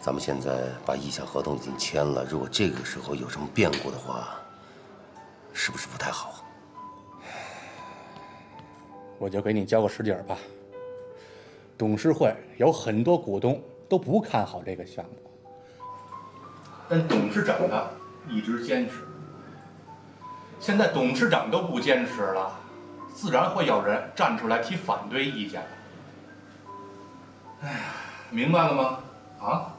咱们现在把意向合同已经签了，如果这个时候有什么变故的话，是不是不太好？我就给你交个实底儿吧。董事会有很多股东都不看好这个项目，但董事长呢一直坚持。现在董事长都不坚持了，自然会有人站出来提反对意见了。哎呀，明白了吗？啊？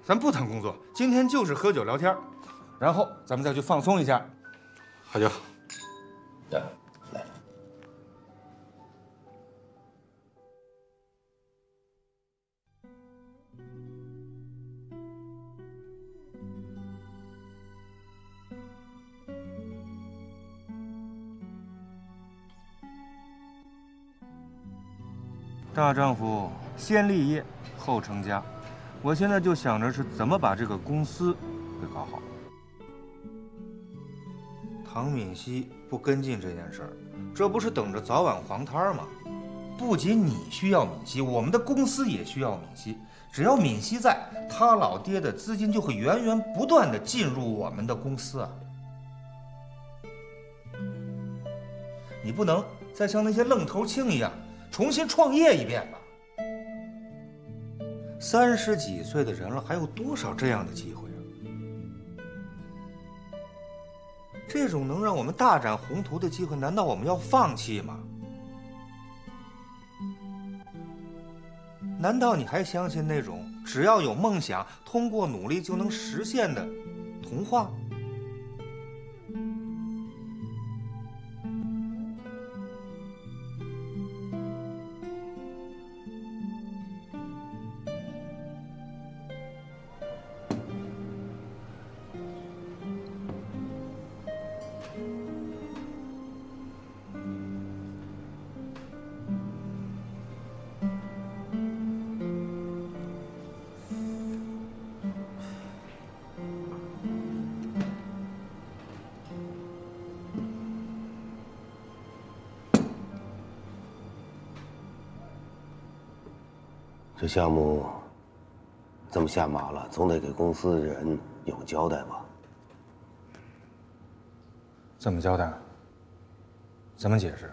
咱不谈工作，今天就是喝酒聊天，然后咱们再去放松一下。好就。来，来。大丈夫先立业后成家，我现在就想着是怎么把这个公司给搞好。唐敏熙不跟进这件事儿，这不是等着早晚黄摊吗？不仅你需要敏熙，我们的公司也需要敏熙。只要敏熙在，他老爹的资金就会源源不断地进入我们的公司啊！你不能再像那些愣头青一样重新创业一遍吧？30几岁的人了，还有多少这样的机会啊？这种能让我们大展宏图的机会，难道我们要放弃吗？难道你还相信那种只要有梦想，通过努力就能实现的童话？这项目这么下马了，总得给公司的人有个交代吧？怎么交代？怎么解释？